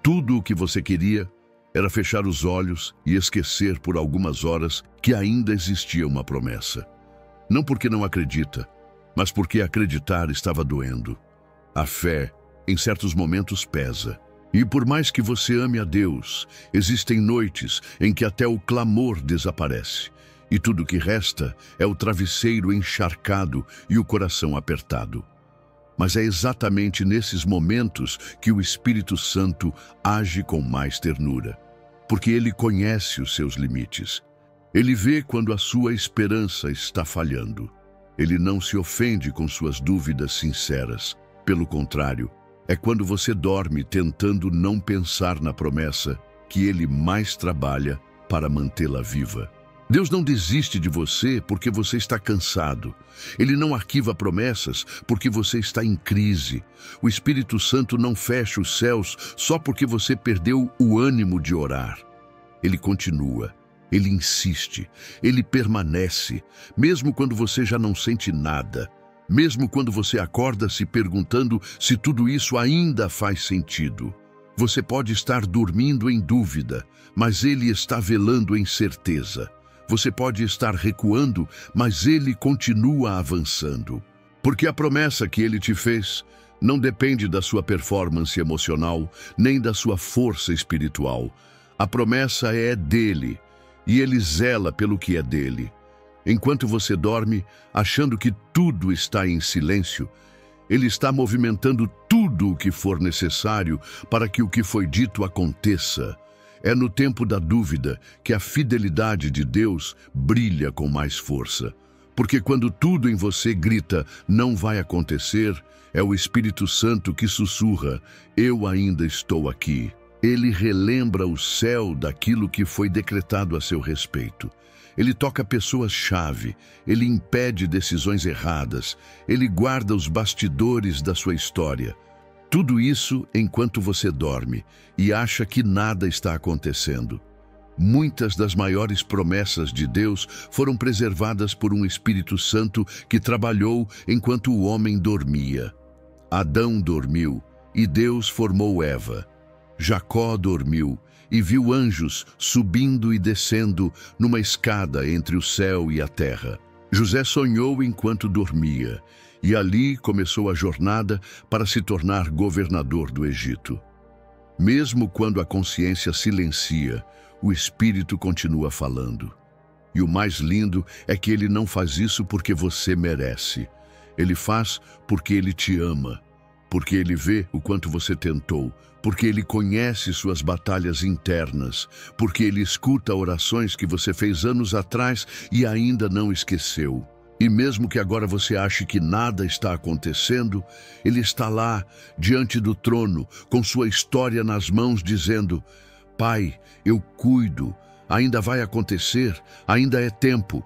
Tudo o que você queria era fechar os olhos e esquecer por algumas horas que ainda existia uma promessa. Não porque não acredita, mas porque acreditar estava doendo. A fé, em certos momentos, pesa. E por mais que você ame a Deus, existem noites em que até o clamor desaparece. e tudo que resta é o travesseiro encharcado e o coração apertado. Mas é exatamente nesses momentos que o Espírito Santo age com mais ternura, porque ele conhece os seus limites. Ele vê quando a sua esperança está falhando. Ele não se ofende com suas dúvidas sinceras. Pelo contrário, é quando você dorme tentando não pensar na promessa que ele mais trabalha para mantê-la viva. Deus não desiste de você porque você está cansado. Ele não arquiva promessas porque você está em crise. O Espírito Santo não fecha os céus só porque você perdeu o ânimo de orar. Ele continua, ele insiste, ele permanece, mesmo quando você já não sente nada, mesmo quando você acorda se perguntando se tudo isso ainda faz sentido. Você pode estar dormindo em dúvida, mas ele está velando em certeza. Você pode estar recuando, mas ele continua avançando. Porque a promessa que ele te fez não depende da sua performance emocional, nem da sua força espiritual. A promessa é dele, e ele zela pelo que é dele. Enquanto você dorme, achando que tudo está em silêncio, ele está movimentando tudo o que for necessário para que o que foi dito aconteça. É no tempo da dúvida que a fidelidade de Deus brilha com mais força. Porque quando tudo em você grita, não vai acontecer, é o Espírito Santo que sussurra, eu ainda estou aqui. Ele relembra o céu daquilo que foi decretado a seu respeito. Ele toca pessoas-chave, ele impede decisões erradas, ele guarda os bastidores da sua história. Tudo isso enquanto você dorme e acha que nada está acontecendo. Muitas das maiores promessas de Deus foram preservadas por um Espírito Santo que trabalhou enquanto o homem dormia. Adão dormiu e Deus formou Eva. Jacó dormiu e viu anjos subindo e descendo numa escada entre o céu e a terra. José sonhou enquanto dormia, e ali começou a jornada para se tornar governador do Egito. Mesmo quando a consciência silencia, o Espírito continua falando. E o mais lindo é que ele não faz isso porque você merece. Ele faz porque ele te ama, porque ele vê o quanto você tentou, porque ele conhece suas batalhas internas, porque ele escuta orações que você fez anos atrás e ainda não esqueceu. E mesmo que agora você ache que nada está acontecendo, ele está lá, diante do trono, com sua história nas mãos, dizendo, Pai, eu cuido, ainda vai acontecer, ainda é tempo.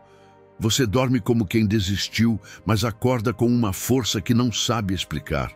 Você dorme como quem desistiu, mas acorda com uma força que não sabe explicar.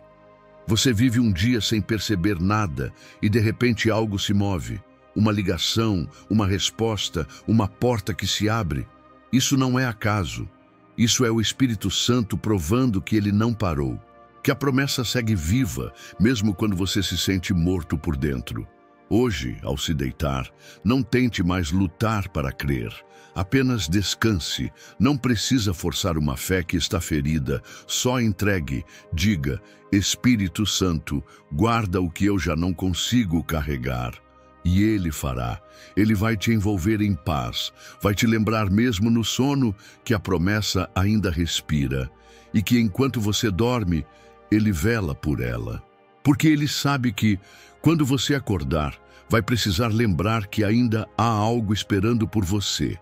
Você vive um dia sem perceber nada e de repente algo se move. Uma ligação, uma resposta, uma porta que se abre. Isso não é acaso. Isso é o Espírito Santo provando que ele não parou, que a promessa segue viva, mesmo quando você se sente morto por dentro. Hoje, ao se deitar, não tente mais lutar para crer. Apenas descanse, não precisa forçar uma fé que está ferida, só entregue, diga, Espírito Santo, guarda o que eu já não consigo carregar. E ele fará. Ele vai te envolver em paz, vai te lembrar mesmo no sono que a promessa ainda respira e que enquanto você dorme, ele vela por ela. Porque ele sabe que, quando você acordar, vai precisar lembrar que ainda há algo esperando por você.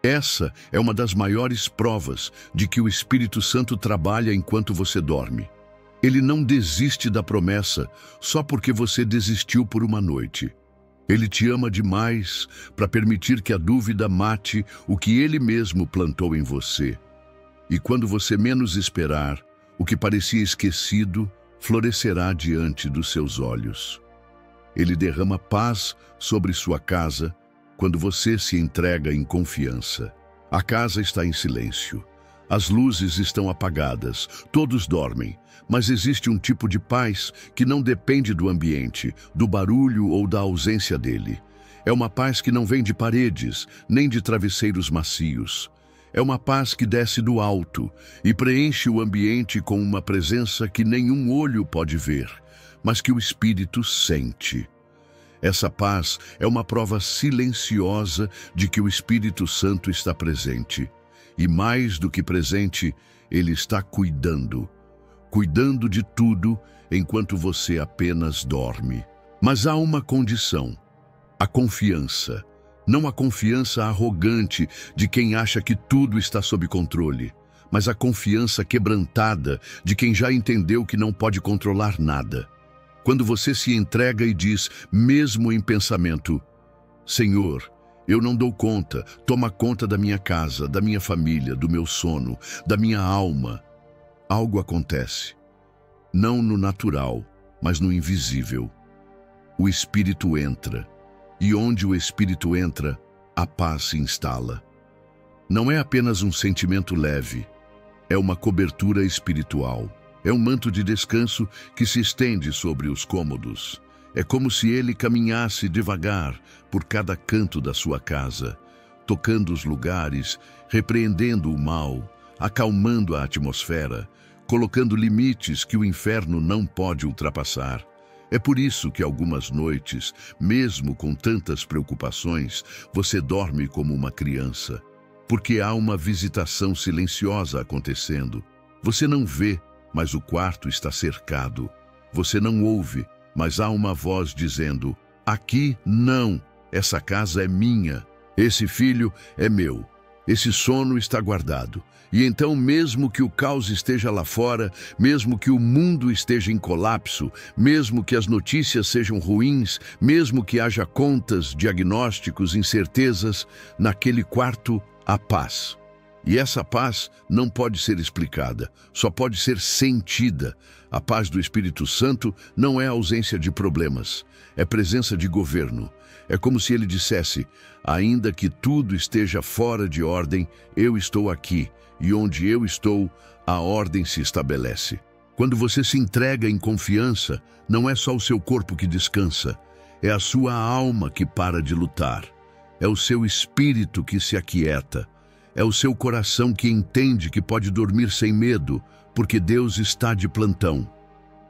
Essa é uma das maiores provas de que o Espírito Santo trabalha enquanto você dorme. Ele não desiste da promessa só porque você desistiu por uma noite. Ele te ama demais para permitir que a dúvida mate o que ele mesmo plantou em você. E quando você menos esperar, o que parecia esquecido florescerá diante dos seus olhos. Ele derrama paz sobre sua casa quando você se entrega em confiança. A casa está em silêncio. As luzes estão apagadas, todos dormem, mas existe um tipo de paz que não depende do ambiente, do barulho ou da ausência dele. É uma paz que não vem de paredes, nem de travesseiros macios. É uma paz que desce do alto e preenche o ambiente com uma presença que nenhum olho pode ver, mas que o espírito sente. Essa paz é uma prova silenciosa de que o Espírito Santo está presente. E mais do que presente, ele está cuidando de tudo enquanto você apenas dorme. Mas há uma condição: a confiança. Não a confiança arrogante de quem acha que tudo está sob controle, mas a confiança quebrantada de quem já entendeu que não pode controlar nada. Quando você se entrega e diz, mesmo em pensamento: Senhor, eu não dou conta, toma conta da minha casa, da minha família, do meu sono, da minha alma. Algo acontece. Não no natural, mas no invisível. O Espírito entra. E onde o Espírito entra, a paz se instala. Não é apenas um sentimento leve, é uma cobertura espiritual. É um manto de descanso que se estende sobre os cômodos. É como se ele caminhasse devagar por cada canto da sua casa, tocando os lugares, repreendendo o mal, acalmando a atmosfera, colocando limites que o inferno não pode ultrapassar. É por isso que algumas noites, mesmo com tantas preocupações, você dorme como uma criança. Porque há uma visitação silenciosa acontecendo. Você não vê, mas o quarto está cercado. Você não ouve, mas há uma voz dizendo: aqui não, essa casa é minha, esse filho é meu, esse sono está guardado. E então, mesmo que o caos esteja lá fora, mesmo que o mundo esteja em colapso, mesmo que as notícias sejam ruins, mesmo que haja contas, diagnósticos, incertezas, naquele quarto há paz. E essa paz não pode ser explicada, só pode ser sentida. A paz do Espírito Santo não é ausência de problemas, é presença de governo. É como se ele dissesse: ainda que tudo esteja fora de ordem, eu estou aqui, e onde eu estou, a ordem se estabelece. Quando você se entrega em confiança, não é só o seu corpo que descansa, é a sua alma que para de lutar, é o seu espírito que se aquieta, é o seu coração que entende que pode dormir sem medo, porque Deus está de plantão.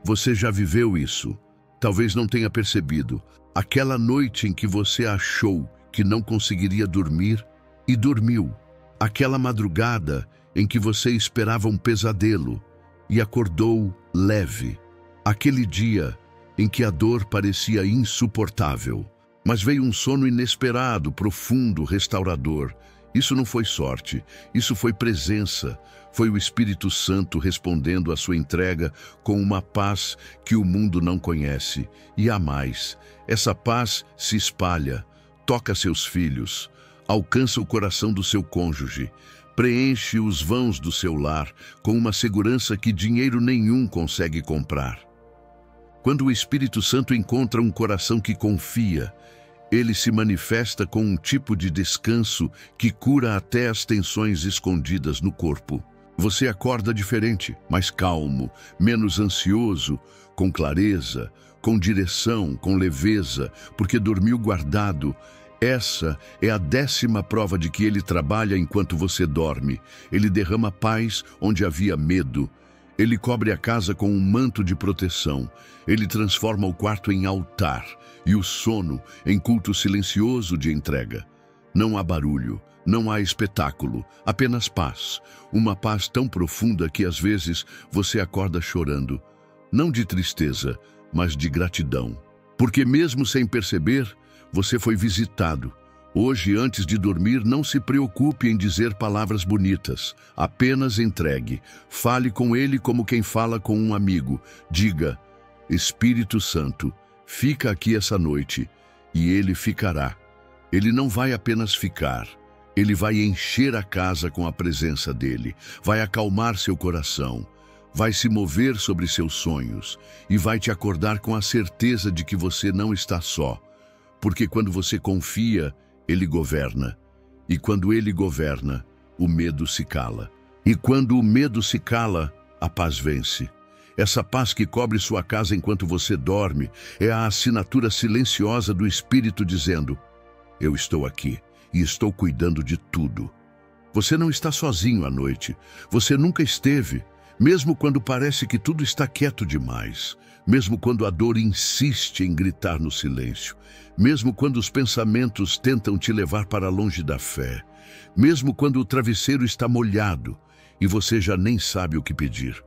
Você já viveu isso? Talvez não tenha percebido. Aquela noite em que você achou que não conseguiria dormir e dormiu. Aquela madrugada em que você esperava um pesadelo e acordou leve. Aquele dia em que a dor parecia insuportável, mas veio um sono inesperado, profundo, restaurador. Isso não foi sorte, isso foi presença. Foi o Espírito Santo respondendo à sua entrega com uma paz que o mundo não conhece. E há mais. Essa paz se espalha, toca seus filhos, alcança o coração do seu cônjuge, preenche os vãos do seu lar com uma segurança que dinheiro nenhum consegue comprar. Quando o Espírito Santo encontra um coração que confia, ele se manifesta com um tipo de descanso que cura até as tensões escondidas no corpo. Você acorda diferente, mais calmo, menos ansioso, com clareza, com direção, com leveza, porque dormiu guardado. Essa é a 10ª prova de que ele trabalha enquanto você dorme. Ele derrama paz onde havia medo. Ele cobre a casa com um manto de proteção. Ele transforma o quarto em altar e o sono em culto silencioso de entrega. Não há barulho, não há espetáculo, apenas paz. Uma paz tão profunda que às vezes você acorda chorando. Não de tristeza, mas de gratidão. Porque mesmo sem perceber, você foi visitado. Hoje, antes de dormir, não se preocupe em dizer palavras bonitas. Apenas entregue. Fale com ele como quem fala com um amigo. Diga: Espírito Santo, fica aqui essa noite. E ele ficará. Ele não vai apenas ficar. Ele vai encher a casa com a presença dele. Vai acalmar seu coração. Vai se mover sobre seus sonhos. E vai te acordar com a certeza de que você não está só. Porque quando você confia, ele governa. E quando ele governa, o medo se cala. E quando o medo se cala, a paz vence. Essa paz que cobre sua casa enquanto você dorme é a assinatura silenciosa do Espírito dizendo: eu estou aqui e estou cuidando de tudo. Você não está sozinho à noite. Você nunca esteve. Mesmo quando parece que tudo está quieto demais, mesmo quando a dor insiste em gritar no silêncio, mesmo quando os pensamentos tentam te levar para longe da fé, mesmo quando o travesseiro está molhado e você já nem sabe o que pedir.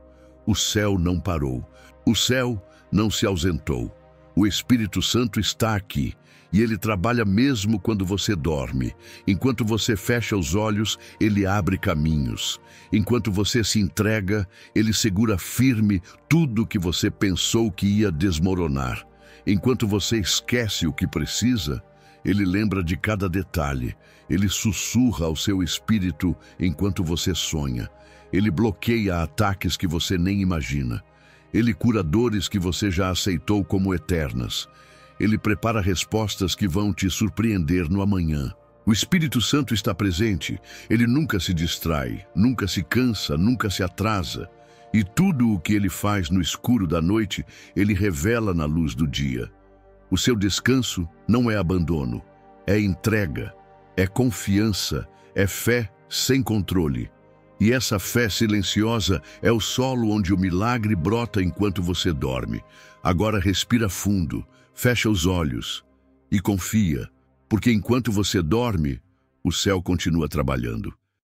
O céu não parou, o céu não se ausentou. O Espírito Santo está aqui e ele trabalha mesmo quando você dorme. Enquanto você fecha os olhos, ele abre caminhos. Enquanto você se entrega, ele segura firme tudo que você pensou que ia desmoronar. Enquanto você esquece o que precisa, ele lembra de cada detalhe. Ele sussurra ao seu espírito enquanto você sonha. Ele bloqueia ataques que você nem imagina. Ele cura dores que você já aceitou como eternas. Ele prepara respostas que vão te surpreender no amanhã. O Espírito Santo está presente. Ele nunca se distrai, nunca se cansa, nunca se atrasa. E tudo o que ele faz no escuro da noite, ele revela na luz do dia. O seu descanso não é abandono, é entrega, é confiança, é fé sem controle. E essa fé silenciosa é o solo onde o milagre brota enquanto você dorme. Agora respira fundo, fecha os olhos e confia, porque enquanto você dorme, o céu continua trabalhando.